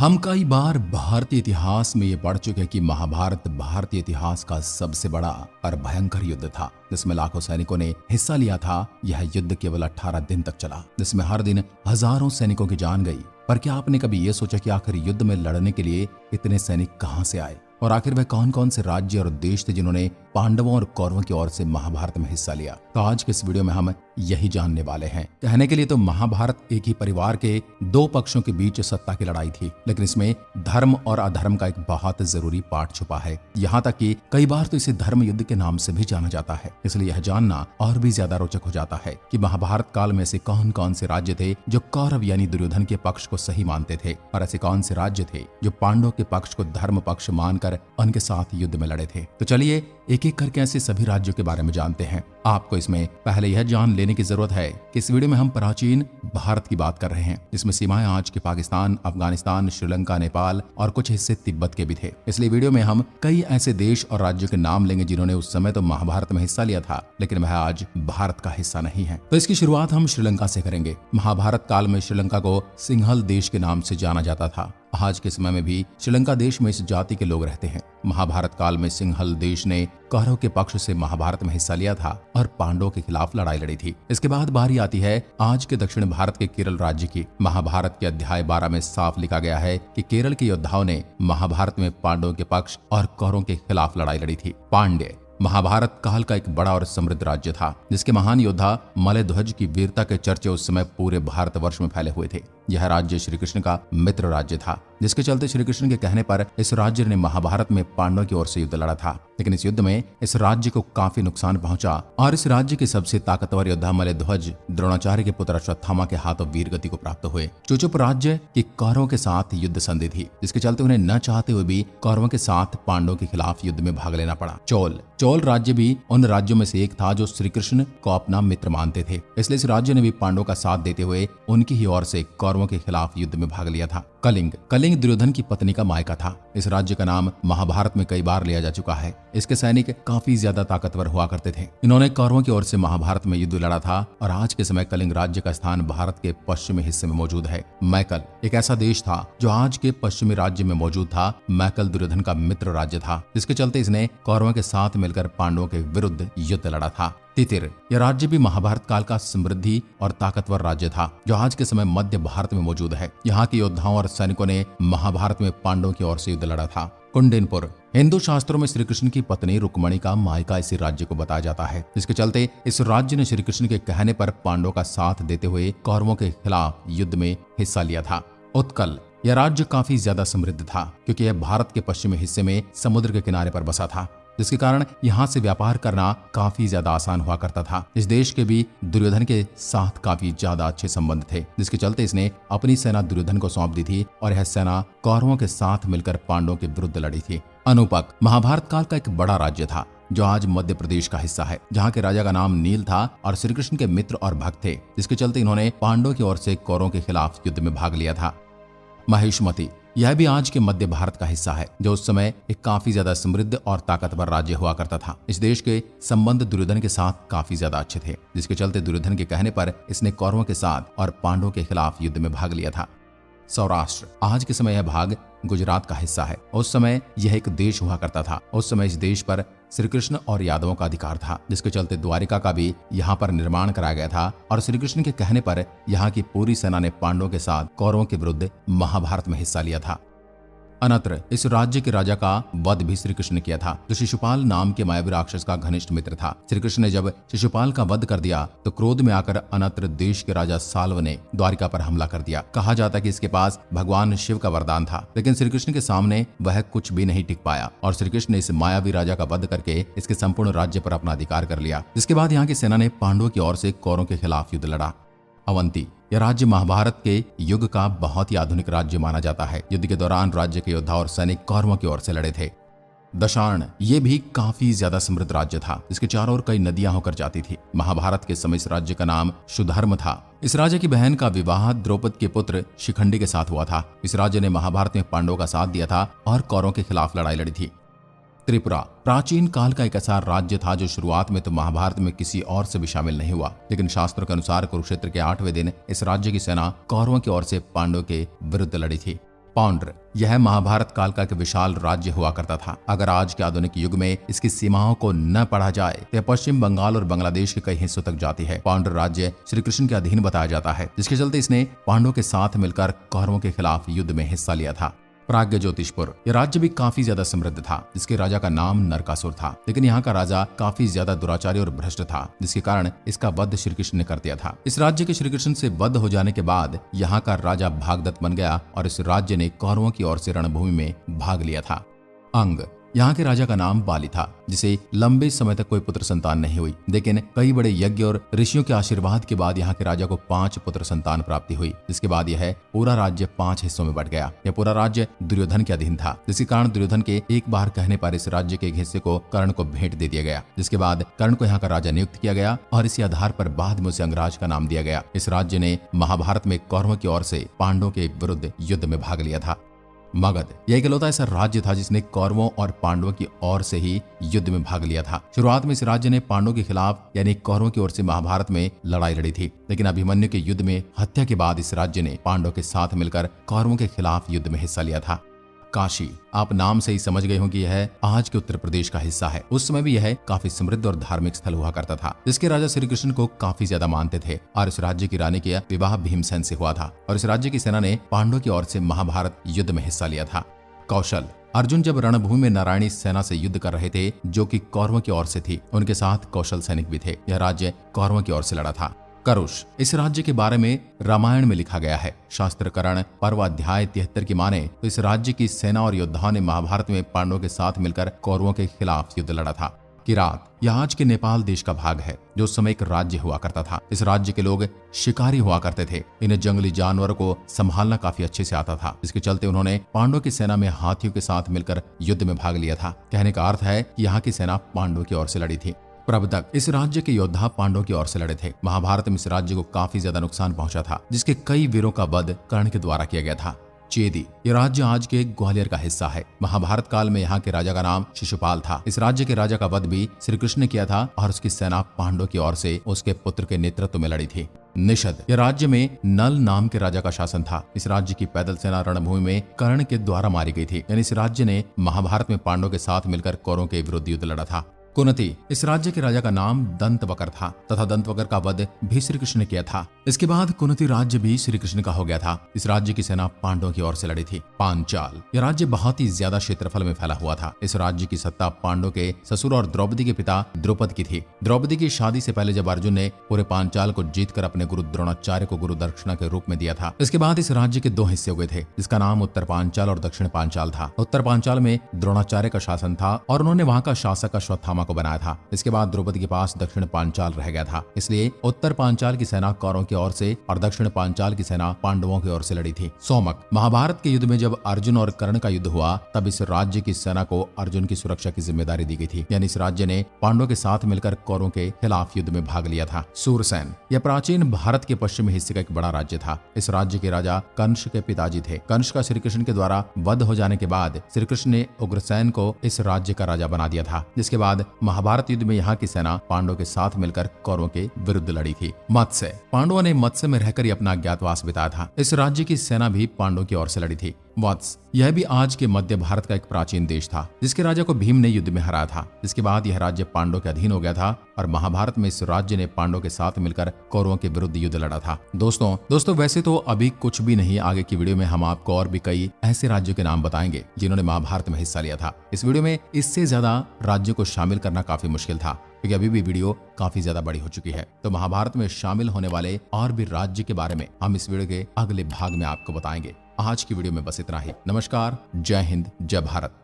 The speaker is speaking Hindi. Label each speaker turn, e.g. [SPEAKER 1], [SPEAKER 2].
[SPEAKER 1] हम कई बार भारतीय इतिहास में ये पढ़ चुके हैं कि महाभारत भारतीय इतिहास का सबसे बड़ा और भयंकर युद्ध था, जिसमें लाखों सैनिकों ने हिस्सा लिया था। यह युद्ध केवल 18 दिन तक चला, जिसमें हर दिन हजारों सैनिकों की जान गई। पर क्या आपने कभी ये सोचा कि आखिर युद्ध में लड़ने के लिए इतने सैनिक कहां से आए, और आखिर वह कौन कौन से राज्य और देश थे जिन्होंने पांडवों और कौरवों की ओर से महाभारत में हिस्सा लिया? तो आज के इस वीडियो में हम यही जानने वाले हैं। कहने के लिए तो महाभारत एक ही परिवार के दो पक्षों के बीच सत्ता की लड़ाई थी, लेकिन इसमें धर्म और अधर्म का एक बहुत जरूरी पार्ट छुपा है। यहाँ तक कि कई बार तो इसे धर्म युद्ध के नाम से भी जाना जाता है। इसलिए यह जानना और भी ज्यादा रोचक हो जाता है कि महाभारत काल में ऐसे कौन कौन से राज्य थे जो कौरव यानी दुर्योधन के पक्ष को सही मानते थे, और ऐसे कौन से राज्य थे जो पांडवों के पक्ष को धर्म पक्ष मानकर उनके साथ युद्ध में लड़े थे। तो चलिए एक एक करके ऐसे सभी राज्यों के बारे में जानते हैं। आपको इसमें पहले यह जान लेने की जरूरत है कि इस वीडियो में हम प्राचीन भारत की बात कर रहे हैं, जिसमें सीमाएं आज के पाकिस्तान, अफगानिस्तान, श्रीलंका, नेपाल और कुछ हिस्से तिब्बत के भी थे। इसलिए वीडियो में हम कई ऐसे देश और राज्यों के नाम लेंगे जिन्होंने उस समय तो महाभारत में हिस्सा लिया था, लेकिन वह आज भारत का हिस्सा नहीं है। तो इसकी शुरुआत हम श्रीलंका से करेंगे। महाभारत काल में श्रीलंका को सिंहल देश के नाम से जाना जाता था। आज के समय में भी श्रीलंका देश में इस जाति के लोग रहते हैं। महाभारत काल में सिंहल देश ने कौरव के पक्ष से महाभारत में हिस्सा लिया था और पांडवों के खिलाफ लड़ाई लड़ी थी। इसके बाद बारी आती है आज के दक्षिण भारत के केरल राज्य की। महाभारत के अध्याय 12 में साफ लिखा गया है कि केरल के योद्धाओं ने महाभारत में पांडवों के पक्ष और कौरवों के खिलाफ लड़ाई लड़ी थी। पांड्य महाभारत काल का एक बड़ा और समृद्ध राज्य था, जिसके महान योद्धा मलयध्वज की वीरता के चर्चे उस समय पूरे भारतवर्ष में फैले हुए थे। यह राज्य श्री कृष्ण का मित्र राज्य था, जिसके चलते श्री कृष्ण के कहने पर इस राज्य ने महाभारत में पांडवों की ओर से युद्ध लड़ा था। लेकिन इस युद्ध में इस राज्य को काफी नुकसान पहुंचा और इस राज्य के सबसे ताकतवर योद्धा मलयध्वज द्रोणाचार्य के पुत्र अश्वत्थामा के हाथों वीर गति को प्राप्त हुए। चुचुप राज्य की कौरवों के साथ युद्ध संधि थी, जिसके चलते उन्हें न चाहते हुए भी कौरवों के साथ पांडवों के खिलाफ युद्ध में भाग लेना पड़ा। चोल राज्य भी उन राज्यों में से एक था जो श्री कृष्ण को अपना मित्र मानते थे। इसलिए इस राज्य ने भी पांडवों का साथ देते हुए उनकी ही ओर से कौरवों के खिलाफ युद्ध में भाग लिया था। कलिंग दुर्योधन की पत्नी का मायका था। इस राज्य का नाम महाभारत में कई बार लिया जा चुका है। इसके सैनिक काफी ज्यादा ताकतवर हुआ करते थे। इन्होंने कौरवों की ओर से महाभारत में युद्ध लड़ा था और आज के समय कलिंग राज्य का स्थान भारत के पश्चिमी हिस्से में मौजूद है। मैकल एक ऐसा देश था जो आज के पश्चिमी राज्य में मौजूद था। मैकल दुर्योधन का मित्र राज्य था, जिसके चलते इसने कौरवों के साथ मिलकर पांडवों के विरुद्ध युद्ध लड़ा था। तितिर यह राज्य भी महाभारत काल का समृद्धि और ताकतवर राज्य था, जो आज के समय मध्य भारत में मौजूद है। यहाँ के योद्धाओं और सैनिकों ने महाभारत में पांडवों की ओर से युद्ध लड़ा था। कुंडिनपुर हिंदू शास्त्रों में श्री कृष्ण की पत्नी रुक्मणी का मायका इसी राज्य को बताया जाता है, जिसके चलते इस राज्य ने श्री कृष्ण के कहने पर पांडवों का साथ देते हुए कौरवों के खिलाफ युद्ध में हिस्सा लिया था। उत्कल यह राज्य काफी ज्यादा समृद्ध था, क्योंकि यह भारत के पश्चिमी हिस्से में समुद्र के किनारे पर बसा था, जिसके कारण यहाँ से व्यापार करना काफी ज्यादा आसान हुआ करता था। इस देश के भी दुर्योधन के साथ काफी ज्यादा अच्छे संबंध थे, जिसके चलते इसने अपनी सेना दुर्योधन को सौंप दी थी और यह सेना कौरवों के साथ मिलकर पांडवों के विरुद्ध लड़ी थी। अनूपक महाभारत काल का एक बड़ा राज्य था, जो आज मध्य प्रदेश का हिस्सा है, जहाँ के राजा का नाम नील था और श्री कृष्ण के मित्र और भक्त थे, जिसके चलते इन्होंने पांडवों की ओर से कौरवों के खिलाफ युद्ध में भाग लिया था। महिष्मति यह भी आज के मध्य भारत का हिस्सा है, जो उस समय एक काफी ज्यादा समृद्ध और ताकतवर राज्य हुआ करता था। इस देश के संबंध दुर्योधन के साथ काफी ज्यादा अच्छे थे, जिसके चलते दुर्योधन के कहने पर इसने कौरवों के साथ और पांडवों के खिलाफ युद्ध में भाग लिया था। सौराष्ट्र आज के समय यह भाग गुजरात का हिस्सा है। उस समय यह एक देश हुआ करता था। उस समय इस देश पर श्री कृष्ण और यादवों का अधिकार था, जिसके चलते द्वारिका का भी यहाँ पर निर्माण कराया गया था और श्री कृष्ण के कहने पर यहाँ की पूरी सेना ने पांडवों के साथ कौरवों के विरुद्ध महाभारत में हिस्सा लिया था। अनत्र इस राज्य के राजा का वध भी श्री कृष्ण ने किया था, जो शिशुपाल नाम के मायावी राक्षस का घनिष्ठ मित्र था। श्री कृष्ण ने जब शिशुपाल का वध कर दिया तो क्रोध में आकर अनत्र देश के राजा साल्व ने द्वारिका पर हमला कर दिया। कहा जाता है कि इसके पास भगवान शिव का वरदान था, लेकिन श्री कृष्ण के सामने वह कुछ भी नहीं टिक पाया और श्री कृष्ण ने इस मायावी राजा का वध करके इसके संपूर्ण राज्य पर अपना अधिकार कर लिया। जिसके बाद यहाँ की सेना ने पांडवों की ओर से कौरवों के खिलाफ युद्ध लड़ा। अवंती यह राज्य महाभारत के युग का बहुत ही आधुनिक राज्य माना जाता है। युद्ध के दौरान राज्य के योद्धा और सैनिक कौरवों की ओर से लड़े थे। दशार्ण ये भी काफी ज्यादा समृद्ध राज्य था, इसके चारों ओर कई नदियां होकर जाती थी। महाभारत के समय इस राज्य का नाम सुधर्म था। इस राज्य की बहन का विवाह द्रौपद के पुत्र शिखंडी के साथ हुआ था। इस राज्य ने महाभारत में पांडवों का साथ दिया था और कौरवों के खिलाफ लड़ाई लड़ी थी। त्रिपुरा प्राचीन काल का एक ऐसा राज्य था जो शुरुआत में तो महाभारत में किसी और से भी शामिल नहीं हुआ, लेकिन शास्त्रों के अनुसार कुरुक्षेत्र के 8वें दिन इस राज्य की सेना कौरवों की ओर से पांडवों के विरुद्ध लड़ी थी। पौंड्र यह महाभारत काल का एक विशाल राज्य हुआ करता था। अगर आज के आधुनिक युग में इसकी सीमाओं को न पढ़ा जाए तो यह पश्चिम बंगाल और बांग्लादेश के कई हिस्सों तक जाती है। पौंड्र राज्य श्री कृष्ण के अधीन बताया जाता है, जिसके चलते इसने पांडवों के साथ मिलकर कौरवों के खिलाफ युद्ध में हिस्सा लिया था। प्राग्ञ ज्योतिषपुर यह राज्य भी काफी ज्यादा समृद्ध था, जिसके राजा का नाम नरकासुर था। लेकिन यहाँ का राजा काफी ज्यादा दुराचारी और भ्रष्ट था, जिसके कारण इसका वध श्री कृष्ण ने कर दिया था। इस राज्य के श्री कृष्ण से वध हो जाने के बाद यहाँ का राजा भागदत्त बन गया और इस राज्य ने कौरवों की ओर से रणभूमि में भाग लिया था। अंग यहाँ के राजा का नाम बाली था, जिसे लंबे समय तक कोई पुत्र संतान नहीं हुई, लेकिन कई बड़े यज्ञ और ऋषियों के आशीर्वाद के बाद यहाँ के राजा को 5 पुत्र संतान प्राप्ति हुई। जिसके बाद यह पूरा राज्य 5 हिस्सों में बट गया। यह पूरा राज्य दुर्योधन के अधीन था, जिसके कारण दुर्योधन के एक बार कहने पर इस राज्य के एक हिस्से को कर्ण को भेंट दे दिया गया। जिसके बाद कर्ण को यहाँ का राजा नियुक्त किया गया और इसी आधार पर बाद में उसे अंगराज का नाम दिया गया। इस राज्य ने महाभारत में कौरवों की ओर से पांडवों के विरुद्ध युद्ध में भाग लिया था। मगध यह इकलौता ऐसा राज्य था जिसने कौरवों और पांडवों की ओर से ही युद्ध में भाग लिया था। शुरुआत में इस राज्य ने पांडवों के खिलाफ यानी कौरवों की ओर से महाभारत में लड़ाई लड़ी थी, लेकिन अभिमन्यु के युद्ध में हत्या के बाद इस राज्य ने पांडवों के साथ मिलकर कौरवों के खिलाफ युद्ध में हिस्सा लिया था। काशी आप नाम से ही समझ गए होंगे यह आज के उत्तर प्रदेश का हिस्सा है। उस समय भी यह काफी समृद्ध और धार्मिक स्थल हुआ करता था, जिसके राजा श्री कृष्ण को काफी ज्यादा मानते थे और इस राज्य की रानी का विवाह भीमसेन से हुआ था और इस राज्य की सेना ने पांडवों की ओर से महाभारत युद्ध में हिस्सा लिया था। कौशल अर्जुन जब रणभूमि में नारायणी सेना से युद्ध कर रहे थे, जो कि कौरवों की ओर से थी, उनके साथ कौशल सैनिक भी थे। यह राज्य कौरवों की ओर से लड़ा था। करुष इस राज्य के बारे में रामायण में लिखा गया है। शास्त्रकरण पर्व अध्याय 73 की माने तो इस राज्य की सेना और योद्धाओं ने महाभारत में पांडवों के साथ मिलकर कौरवों के खिलाफ युद्ध लड़ा था। किरात यह आज के नेपाल देश का भाग है, जो उस समय एक राज्य हुआ करता था। इस राज्य के लोग शिकारी हुआ करते थे। इन्हें जंगली जानवरों को संभालना काफी अच्छे से आता था, जिसके चलते उन्होंने पांडवों की सेना में हाथियों के साथ मिलकर युद्ध में भाग लिया था। कहने का अर्थ है कि यहाँ की सेना पांडवों की ओर से लड़ी थी। प्रबदक इस राज्य के योद्धा पांडवों की ओर से लड़े थे। महाभारत में इस राज्य को काफी ज्यादा नुकसान पहुंचा था, जिसके कई वीरों का वध कर्ण के द्वारा किया गया था। चेदी ये राज्य आज के ग्वालियर का हिस्सा है। महाभारत काल में यहाँ के राजा का नाम शिशुपाल था। इस राज्य के राजा का वध भी श्री कृष्ण ने किया था और उसकी सेना पांडवों की ओर से उसके पुत्र के नेतृत्व में लड़ी थी। निषद यह राज्य में नल नाम के राजा का शासन था। इस राज्य की पैदल सेना रणभूमि में कर्ण के द्वारा मारी गई थी। यानी इस राज्य ने महाभारत में पांडवों के साथ मिलकर कौरवों के विरुद्ध युद्ध लड़ा था। कुंती इस राज्य के राजा का नाम दंतवक्र था तथा दंतवक्र का वध भी श्री कृष्ण ने किया था। इसके बाद कुंती राज्य भी श्री कृष्ण का हो गया था। इस राज्य की सेना पांडवों की ओर से लड़ी थी। पांचाल यह राज्य बहुत ही ज्यादा क्षेत्रफल में फैला हुआ था। इस राज्य की सत्ता पांडवों के ससुर और द्रौपदी के पिता द्रुपद की थी। द्रौपदी की शादी से पहले जब अर्जुन ने पूरे पांचाल को जीतकर अपने गुरु द्रोणाचार्य को गुरु दक्षिणा के रूप में दिया था। इसके बाद इस राज्य के 2 हिस्से हुए थे, जिसका नाम उत्तर पांचाल और दक्षिण पांचाल था। उत्तर पांचाल में द्रोणाचार्य का शासन था और उन्होंने वहां का शासक अश्वत्थामा को बनाया था। इसके बाद द्रौपदी के पास दक्षिण पांचाल रह गया था, इसलिए उत्तर पांचाल की सेना कौरवों की ओर से और दक्षिण पांचाल की सेना पांडवों की ओर से लड़ी थी। सोमक महाभारत के युद्ध में जब अर्जुन और कर्ण का युद्ध हुआ, तब इस राज्य की सेना को अर्जुन की सुरक्षा की जिम्मेदारी दी गई थी। यानी इस राज्य ने पांडवों के साथ मिलकर कौरवों के खिलाफ युद्ध में भाग लिया था। सूरसेन यह प्राचीन भारत के पश्चिमी हिस्से का एक बड़ा राज्य था। इस राज्य के राजा कंस के पिताजी थे। कंस का श्री कृष्ण के द्वारा वध हो जाने के बाद श्री कृष्ण ने उग्रसेन को इस राज्य का राजा बना दिया था। जिसके बाद महाभारत युद्ध में यहाँ की सेना पांडवों के साथ मिलकर कौरवों के विरुद्ध लड़ी थी। मत्स्य पांडवों ने मत्स्य में रहकर ही अपना अज्ञातवास बिताया था। इस राज्य की सेना भी पांडवों की ओर से लड़ी थी। वत्स यह भी आज के मध्य भारत का एक प्राचीन देश था, जिसके राजा को भीम ने युद्ध में हराया था। जिसके बाद यह राज्य पांडवों के अधीन हो गया था और महाभारत में इस राज्य ने पांडवों के साथ मिलकर कौरवों के विरुद्ध युद्ध लड़ा था। दोस्तों वैसे तो अभी कुछ भी नहीं, आगे की वीडियो में हम आपको और भी कई ऐसे राज्यों के नाम बताएंगे जिन्होंने महाभारत में हिस्सा लिया था। इस वीडियो में इससे ज्यादा राज्यों को शामिल करना काफी मुश्किल था, क्योंकि अभी भी वीडियो काफी ज्यादा बड़ी हो चुकी है। तो महाभारत में शामिल होने वाले और भी राज्य के बारे में हम इस वीडियो के अगले भाग में आपको बताएंगे। आज की वीडियो में बस इतना ही। नमस्कार, जय हिंद, जय भारत।